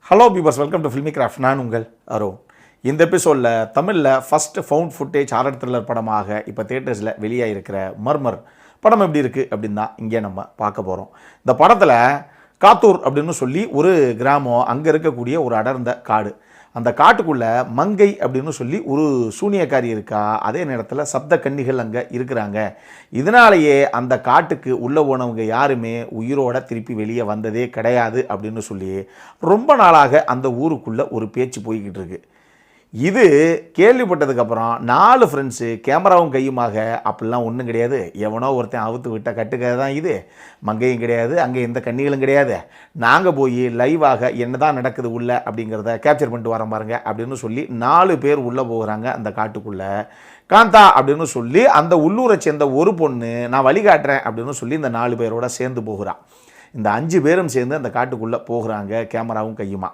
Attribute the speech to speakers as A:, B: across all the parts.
A: Hello பீபர்ஸ், welcome to filmi craft. நான் உங்கள் அருண். இந்த எபிசோடில் தமிழில் first found footage horror thriller படமாக இப்போ தியேட்டர்ஸில் வெளியாகிருக்கிற மர்மர் படம் எப்படி இருக்குது அப்படின்னு தான் இங்கே நம்ம பார்க்க போகிறோம். இந்த படத்தில் காத்தூர் அப்படின்னு சொல்லி ஒரு கிராமம், அங்கே இருக்கக்கூடிய ஒரு அடர்ந்த காடு, அந்த காட்டுக்குள்ளே மங்கை அப்படின்னு சொல்லி ஒரு சூனியக்காரி இருக்கா. அதே நேரத்தில் சப்த கன்னிகள் அங்கே இருக்கிறாங்க. இதனாலேயே அந்த காட்டுக்கு உள்ளே போனவங்க யாருமே உயிரோட திருப்பி வெளியே வந்ததே கிடையாது அப்படின்னு சொல்லி ரொம்ப நாளாக அந்த ஊருக்குள்ளே ஒரு பேச்சு போய்கிட்டு இருக்கு. இது கேள்விப்பட்டதுக்கப்புறம் 4 ஃப்ரெண்ட்ஸு கேமராவும் கையுமாக, அப்படிலாம் ஒன்றும் கிடையாது, எவனோ ஒருத்தன் அவுத்து விட்ட கட்டுக்கதை தான் இது, மங்கையும் கிடையாது, அங்கே எந்த கன்னிகளும் கிடையாது, நாங்கள் போய் லைவாக என்ன தான் நடக்குது உள்ளே அப்படிங்கிறத கேப்சர் பண்ணிட்டு வரோம் பாருங்க அப்படின்னு சொல்லி 4 பேர் உள்ளே போகிறாங்க அந்த காட்டுக்குள்ளே. காந்தா அப்படின்னு சொல்லி அந்த உள்ளூரை சேர்ந்த ஒரு பொண்ணு நான் வழிகாட்டுறேன் அப்படின்னு சொல்லி இந்த 4 பேரோட சேர்ந்து போகிறான். இந்த 5 பேரும் சேர்ந்து அந்த காட்டுக்குள்ளே போகிறாங்க கேமராவும் கையுமா.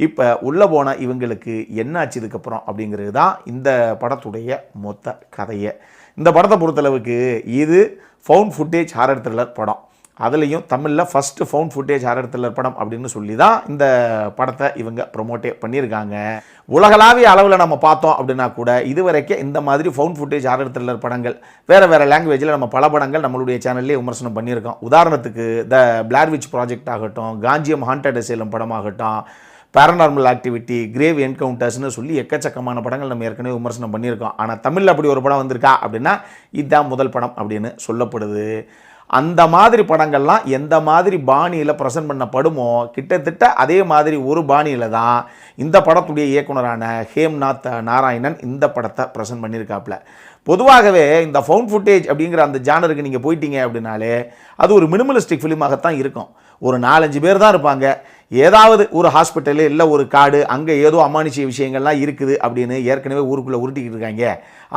A: இப்போ உள்ளே போன இவங்களுக்கு என்னாச்சு இதுக்கப்புறம் அப்படிங்கிறது தான் இந்த படத்துடைய மொத்த கதையை. இந்த படத்தை பொறுத்தளவுக்கு இது ஃபவுண்ட் ஃபுட்டேஜ் ஹாரர் த்ரில்லர் படம். அதுலேயும் தமிழில் first found footage horror thriller படம் அப்படின்னு சொல்லி தான் இந்த படத்தை இவங்க ப்ரொமோட்டே பண்ணியிருக்காங்க. உலகளாவிய அளவில் நம்ம பார்த்தோம் அப்படின்னா கூட இதுவரைக்கும் இந்த மாதிரி ஃபவுண்ட் ஃபுட்டேஜ் ஹாரர் த்ரில்லர் படங்கள் வேறு லாங்குவேஜில் நம்ம பல படங்கள் நம்மளுடைய சேனல்லே விமர்சனம் பண்ணியிருக்கோம். உதாரணத்துக்கு த பிளேர் விட்ச் ப்ராஜெக்ட் ஆகட்டும், காஞ்சியம் ஹாண்டட் அசைலம் படமாகட்டும், பேரநார்மல் ஆக்டிவிட்டி, கிரேவ் என்கவுண்டர்ஸ்னு சொல்லி எக்கச்சக்கமான படங்கள் நம்ம ஏற்கனவே விமர்சனம் பண்ணியிருக்கோம். ஆனால் தமிழில் அப்படி ஒரு படம் வந்திருக்கா அப்படின்னா இதுதான் முதல் படம் அப்படின்னு சொல்லப்படுது. அந்த மாதிரி படங்கள்லாம் எந்த மாதிரி பாணியில் ப்ரெசென்ட் பண்ணப்படுமோ கிட்டத்தட்ட அதே மாதிரி ஒரு பாணியில் தான் இந்த படத்துடைய இயக்குனரான ஹேம்நாத் நாராயணன் இந்த படத்தை ப்ரெசென்ட் பண்ணியிருக்காப்புல. பொதுவாகவே இந்த ஃபவுண்ட் ஃபுட்டேஜ் அப்படிங்கிற அந்த ஜானருக்கு நீங்கள் போயிட்டீங்க அப்படின்னாலே அது ஒரு மினிமலிஸ்டிக் ஃபிலிமாகத்தான் இருக்கும். ஒரு 4-5 பேர் தான் இருப்பாங்க. ஏதாவது ஒரு ஹாஸ்பிட்டலு இல்லை ஒரு காடு, அங்கே ஏதோ அமானுஷ்ய விஷயங்கள்லாம் இருக்குது அப்படின்னு ஏற்கனவே ஊருக்குள்ளே உருட்டிக்கிட்டு இருக்காங்க.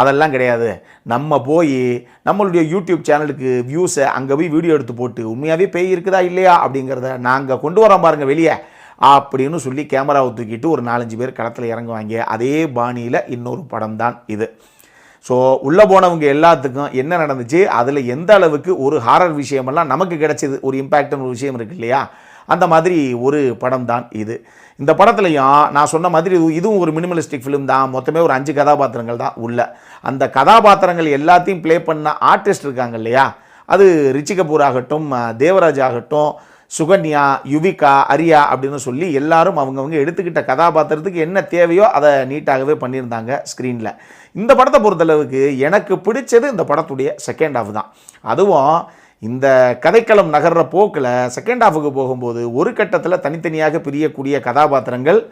A: அதெல்லாம் கிடையாது. நம்ம போய் நம்மளுடைய யூடியூப் சேனலுக்கு வியூஸை அங்கே போய் வீடியோ எடுத்து போட்டு உண்மையாகவே பேய் இருக்குதா இல்லையா அப்படிங்கிறத நாங்கள் கொண்டு வரோம் பாருங்கள் வெளியே அப்படின்னு சொல்லி கேமராவை தூக்கிட்டு ஒரு 4-5 பேர் களத்தில் இறங்குவாங்க. அதே பாணியில் இன்னொரு படம் தான் இது. ஸோ உள்ளே போனவங்க எல்லாத்துக்கும் என்ன நடந்துச்சு, அதில் எந்த அளவுக்கு ஒரு ஹாரர் விஷயமெல்லாம் நமக்கு கிடைச்சிது, ஒரு இம்பேக்டான ஒரு விஷயம் இருக்குது இல்லையா, அந்த மாதிரி ஒரு படம் தான் இது. இந்த படத்துலையும் நான் சொன்ன மாதிரி இதுவும் ஒரு மினிமலிஸ்டிக் ஃபிலிம் தான். மொத்தமே ஒரு 5 கதாபாத்திரங்கள் தான் உள்ள. அந்த கதாபாத்திரங்கள் எல்லாத்தையும் ப்ளே பண்ண ஆர்டிஸ்ட் இருக்காங்க இல்லையா, அது ரிச்சி கபூர் ஆகட்டும், தேவராஜ் ஆகட்டும், சுகன்யா, யுவிகா, அரியா அப்படின்னு சொல்லி எல்லாரும் அவங்கவுங்க எடுத்துக்கிட்ட கதாபாத்திரத்துக்கு என்ன தேவையோ அதை நீட்டாகவே பண்ணியிருந்தாங்க ஸ்க்ரீனில். இந்த படத்தை பொறுத்தளவுக்கு எனக்கு பிடிச்சது இந்த படத்துடைய செகண்ட் ஹாஃப் தான். அதுவும் இந்த கதைக்களம் நகர்ற போக்கில் செகண்ட் ஹாஃபுக்கு போகும்போது ஒரு கட்டத்தில் தனித்தனியாக பிரியக்கூடிய கதாபாத்திரங்கள்,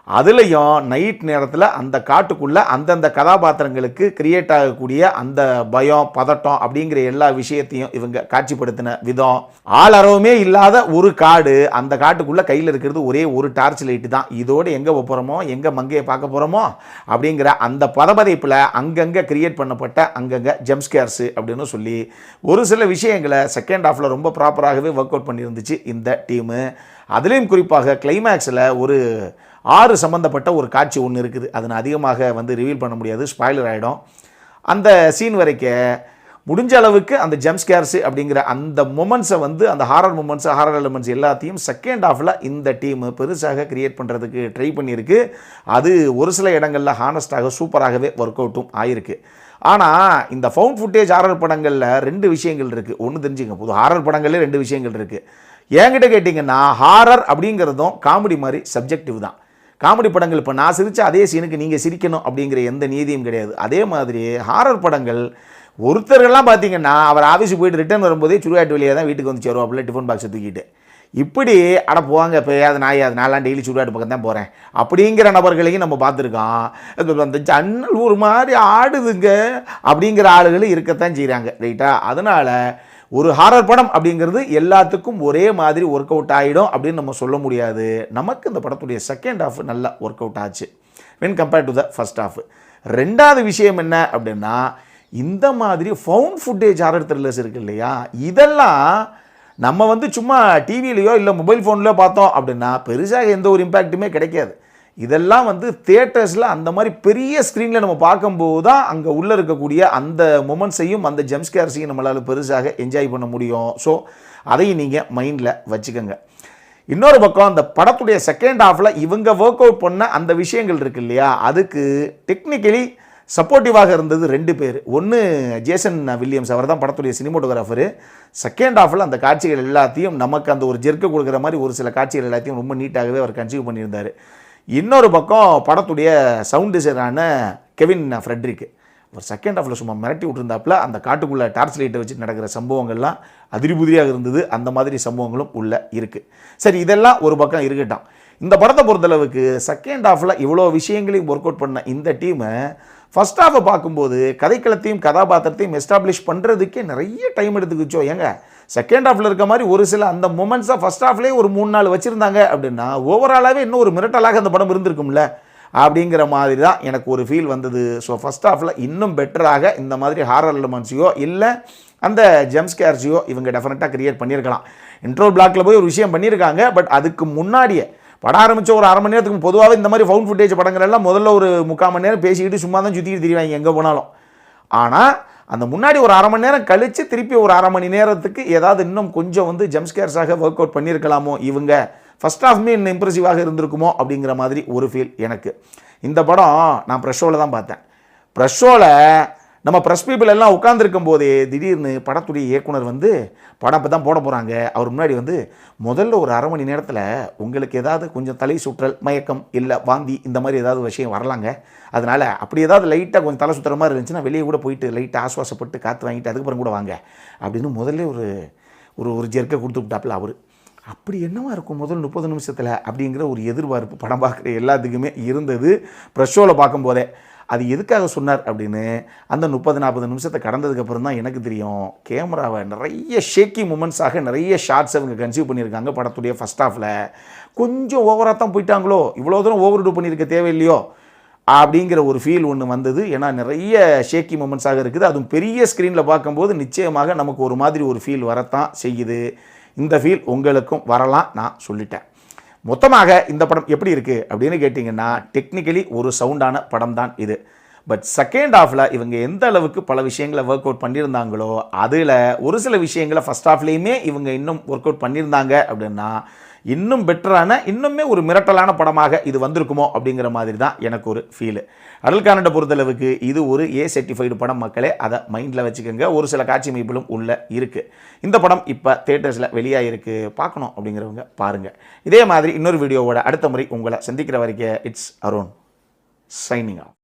A: அதுலேயும் நைட் நேரத்தில் அந்த காட்டுக்குள்ளே அந்தந்த கதாபாத்திரங்களுக்கு கிரியேட் ஆகக்கூடிய அந்த பயம், பதட்டம் அப்படிங்கிற எல்லா விஷயத்தையும் இவங்க காட்சிப்படுத்தின விதம். ஆளரவமே இல்லாத ஒரு காடு, அந்த காட்டுக்குள்ளே கையில் இருக்கிறது ஒரே ஒரு டார்ச் லைட்டு தான். இதோடு எங்கே போகிறோமோ, எங்கே மங்கையை பார்க்க போகிறோமோ அப்படிங்கிற அந்த பதபதைப்பில் அங்கங்கே கிரியேட் பண்ணப்பட்ட அங்கங்கே ஜம்ப்ஸ்கேர்ஸு அப்படின்னு சொல்லி ஒரு சில விஷயங்களை செகண்ட் ஹாஃபில் ரொம்ப ப்ராப்பராகவே ஒர்க் அவுட் பண்ணியிருந்துச்சு இந்த டீமு. அதுலேயும் குறிப்பாக கிளைமேக்ஸில் ஒரு 6 சம்மந்தப்பட்ட ஒரு காட்சி ஒன்று இருக்குது. அதை நான் அதிகமாக ரிவீல் பண்ண முடியாது, ஸ்பாய்லர் ஆகிடும். அந்த சீன் வரைக்கும் முடிஞ்ச அளவுக்கு அந்த ஜம்ப்ஸ்கேர்ஸு அப்படிங்கிற அந்த மொமெண்ட்ஸை அந்த ஹாரர் மொமெண்ட்ஸு, ஹாரர் எலிமெண்ட்ஸ் எல்லாத்தையும் செகண்ட் ஹாஃபில் இந்த டீமு பெருசாக கிரியேட் பண்ணுறதுக்கு ட்ரை பண்ணியிருக்கு. அது ஒரு சில இடங்களில் ஹானஸ்டாக சூப்பராகவே ஒர்க் அவுட்டும் ஆகிருக்கு. ஆனால் இந்த ஃபவுண்ட் ஃபுட்டேஜ் ஹாரர் படங்களில் 2 விஷயங்கள் இருக்குது. ஒன்று தெரிஞ்சுங்க, பொது ஹாரர் படங்களே 2 விஷயங்கள் இருக்குது. என்கிட்ட கேட்டிங்கன்னா ஹாரர் அப்படிங்கிறதும் காமெடி மாதிரி சப்ஜெக்டிவ் தான். காமெடி படங்கள் இப்போ நான் சிரித்த அதே சீனுக்கு நீங்கள் சிரிக்கணும் அப்படிங்கிற எந்த நீதியும் கிடையாது. அதே மாதிரி ஹாரர் படங்கள் ஒருத்தர்கள்லாம் பார்த்தீங்கன்னா அவர் ஆஃபீஸுக்கு போயிட்டு ரிட்டர்ன் வரும்போதே சுடுகாட்டு வெளியே தான் வீட்டுக்கு வந்து சேருவாப்பில் டிஃபன் பாக்ஸை தூக்கிட்டு. இப்படி அட போவாங்க இப்போ ஏதாவது நான்லாம் டெய்லி சுடுகாட்டு பக்கம் தான் போகிறேன் அப்படிங்கிற நபர்களையும் நம்ம பார்த்துருக்கோம். அந்த ஜன்னல் ஒரு மாதிரி ஆடுதுங்க அப்படிங்கிற ஆளுகளும் இருக்கத்தான் செய்கிறாங்க, ரைட்டா? அதனால் ஒரு ஹாரர் படம் அப்படிங்கிறது எல்லாத்துக்கும் ஒரே மாதிரி ஒர்க் அவுட் ஆகிடும் அப்படின்னு நம்ம சொல்ல முடியாது. நமக்கு இந்த படத்துடைய செகண்ட் ஹாஃப் நல்லா ஒர்க் அவுட் ஆச்சு when compared to the first half. 2வது விஷயம் என்ன அப்படின்னா, இந்த மாதிரி ஃபவுண்ட் ஃபுட்டேஜ் ஹாரர் த்ரில்லர்ஸ் இருக்குது இல்லையா, இதெல்லாம் நம்ம சும்மா டிவிலையோ இல்லை மொபைல் ஃபோன்லையோ பார்த்தோம் அப்படின்னா பெருசாக எந்த ஒரு இம்பேக்ட்டுமே கிடைக்காது. இதெல்லாம் தியேட்டர்ஸில் அந்த மாதிரி பெரிய ஸ்க்ரீனில் நம்ம பார்க்கும்போது தான் அங்கே உள்ளே இருக்கக்கூடிய அந்த மொமெண்ட்ஸையும் அந்த ஜம்ப்ஸ்கேர்ஸையும் நம்மளால் பெருசாக என்ஜாய் பண்ண முடியும். ஸோ அதையும் நீங்கள் மைண்டில் வச்சுக்கோங்க. இன்னொரு பக்கம் அந்த படத்துடைய செகண்ட் ஹாஃபில் இவங்க ஒர்க் அவுட் பண்ண அந்த விஷயங்கள் இருக்கு இல்லையா, அதுக்கு டெக்னிக்கலி சப்போர்ட்டிவாக இருந்தது 2 பேர். ஒன்று ஜேசன் வில்லியம்ஸ், அவர் தான் படத்துடைய சினிமோட்டோகிராஃபரு. செகண்ட் ஹாஃபில் அந்த காட்சிகள் எல்லாத்தையும் நமக்கு அந்த ஒரு ஜெர்க்கு கொடுக்குற மாதிரி ஒரு சில காட்சிகள் எல்லாத்தையும் ரொம்ப நீட்டாகவே அவர் கன்சீவ் பண்ணியிருந்தார். இன்னொரு பக்கம் படத்துடைய சவுண்ட் டிசைனரான கெவின் ஃப்ரெட்ரிக், அவர் செகண்ட் ஹாஃபில் சும்மா மிரட்டி விட்டுருந்தாப்புல. அந்த காட்டுக்குள்ளே டார்ச் லைட்டை வச்சு நடக்கிற சம்பவங்கள்லாம் அதிரிபுதிரியாக இருந்தது. அந்த மாதிரி சம்பவங்களும் உள்ளே இருக்குது. சரி, இதெல்லாம் ஒரு பக்கம் இருக்கட்டும். இந்த படத்தை பொறுத்தளவுக்கு செகண்ட் ஹாஃபில் இவ்வளோ விஷயங்களையும் ஒர்க் அவுட் பண்ண இந்த டீமை ஃபர்ஸ்ட் ஹாஃபை பார்க்கும்போது கதைக்களத்தையும் கதாபாத்திரத்தையும் எஸ்டாப்ளிஷ் பண்ணுறதுக்கே நிறைய டைம் எடுத்துக்கிச்சோ. ஏங்க, செகண்ட் ஹாஃபில் இருக்க மாதிரி ஒரு சில அந்த மூமெண்ட்ஸாக ஃபர்ஸ்ட் ஹாஃப்லேயே ஒரு 3-4 வச்சுருந்தாங்க அப்படின்னா ஓவராலாகவே இன்னும் ஒரு மிரட்டலாக அந்த படம் இருந்திருக்கும்ல அப்படிங்கிற மாதிரி தான் எனக்கு ஒரு ஃபீல் வந்தது. ஸோ ஃபர்ஸ்ட் ஹாஃபில் இன்னும் பெட்டராக இந்த மாதிரி ஹாரர் எலிமெண்ட்ஸையோ இல்லை அந்த ஜம்ப்ஸ்கேர்ஸையோ இவங்க டெஃபினட்டாக கிரியேட் பண்ணியிருக்கலாம். இன்ட்ரோ பிளாக்ல போய் ஒரு விஷயம் பண்ணியிருக்காங்க. பட் அதுக்கு முன்னாடியே படம் ஆரம்பித்த ஒரு 1/2 மணி நேரத்துக்கு பொதுவாகவே இந்த மாதிரி ஃபவுண்ட் ஃபுட்டேஜ் படங்கள் எல்லாம் முதல்ல ஒரு 3/4 மணி நேரம் பேசிக்கிட்டு சும்மா தான் சுற்றிட்டு திரிவாங்க எங்கே போனாலும். ஆனால் அந்த முன்னாடி ஒரு 1/2 மணி நேரம் கழித்து திருப்பி ஒரு 1/2 மணி நேரத்துக்கு ஏதாவது இன்னும் கொஞ்சம் வந்து ஜம்ப்ஸ்கேர்ஸாக ஒர்க் அவுட் பண்ணியிருக்கலாமோ இவங்க, ஃபர்ஸ்ட் ஹாஃப்மே இன்னும் இம்ப்ரெசிவாக இருந்திருக்குமோ அப்படிங்கிற மாதிரி ஒரு ஃபீல் எனக்கு. இந்த படம் நான் ப்ரெஷ் ஷோவில் தான் பார்த்தேன். ப்ரெஷ் ஷோவில் நம்ம ப்ரெஸ் பீப்புள் எல்லாம் உட்காந்துருக்கும் போதே திடீர்னு படத்துடைய இயக்குனர் வந்து படம் இப்போ தான் போட போகிறாங்க. அவர் முன்னாடி வந்து முதல்ல ஒரு 1/2 மணி நேரத்தில் உங்களுக்கு ஏதாவது கொஞ்சம் தலை சுற்றல், மயக்கம் இல்லை வாந்தி இந்த மாதிரி ஏதாவது விஷயம் வரலாங்க. அதனால் அப்படி ஏதாவது லைட்டாக கொஞ்சம் தலை சுற்றுற மாதிரி இருந்துச்சுன்னா வெளியே கூட போயிட்டு லைட்டாக ஆஸ்வாசப்பட்டு காற்று வாங்கிட்டு அதுக்கப்புறம் கூட வாங்க அப்படின்னு முதல்ல ஒரு ஜெர்க்கை கொடுத்து விட்டாப்புல அவர். அப்படி என்னவா இருக்கும் முதல் 30 நிமிஷத்தில் அப்படிங்கிற ஒரு எதிர்பார்ப்பு படம் பார்க்குற எல்லாத்துக்குமே இருந்தது ப்ரெஷ் ஷோவில் பார்க்கும்போதே. அது எதுக்காக சொன்னார் அப்படின்னு அந்த 30-40 நிமிஷத்தை கடந்ததுக்கப்புறம் தான் எனக்கு தெரியும். கேமராவை நிறைய ஷேக்கி மூமெண்ட்ஸாக நிறைய ஷார்ட்ஸ் அவங்க கன்சீவ் பண்ணியிருக்காங்க படத்துடைய ஃபஸ்ட் ஹாஃபில். கொஞ்சம் ஓவராக தான் போயிட்டாங்களோ, இவ்வளோ தூரம் ஓவர் டூ பண்ணியிருக்க தேவையில்லையோ அப்படிங்கிற ஒரு ஃபீல் ஒன்று வந்தது. ஏன்னா நிறைய ஷேக்கி மூமெண்ட்ஸாக இருக்குது. அதுவும் பெரிய ஸ்க்ரீனில் பார்க்கும்போது நிச்சயமாக நமக்கு ஒரு மாதிரி ஒரு ஃபீல் வரத்தான் செய்யுது. இந்த ஃபீல் உங்களுக்கும் வரலாம், நான் சொல்லிட்டேன். மொத்தமாக இந்த படம் எப்படி இருக்குது அப்படின்னு கேட்டிங்கன்னா டெக்னிக்கலி ஒரு சவுண்டான படம் தான் இது. பட் செகண்ட் ஹாஃபில் இவங்க எந்த அளவுக்கு பல விஷயங்களை ஒர்க் அவுட் பண்ணியிருந்தாங்களோ அதில் ஒரு சில விஷயங்களை ஃபஸ்ட் ஹாஃப்லேயுமே இவங்க இன்னும் ஒர்க் அவுட் பண்ணியிருந்தாங்க அப்படின்னா இன்னும் பெட்டரான, இன்னுமே ஒரு மிரட்டலான படமாக இது வந்திருக்குமோ அப்படிங்கிற மாதிரி தான் எனக்கு ஒரு ஃபீலு. அடல்கானண்டை பொறுத்தளவுக்கு இது ஒரு A சர்டிஃபைடு படம் மக்களே, அதை மைண்டில் வச்சுக்கோங்க. ஒரு சில காட்சி அமைப்புகளும் உள்ளே இருக்குது. இந்த படம் இப்போ தியேட்டர்ஸில் வெளியாகிருக்கு, பார்க்கணும் அப்படிங்கிறவங்க பாருங்கள். இதே மாதிரி இன்னொரு வீடியோவோட அடுத்த முறை உங்களை சந்திக்கிற வரைக்கும் இட்ஸ் அருண் சைனிங் ஆஃப்.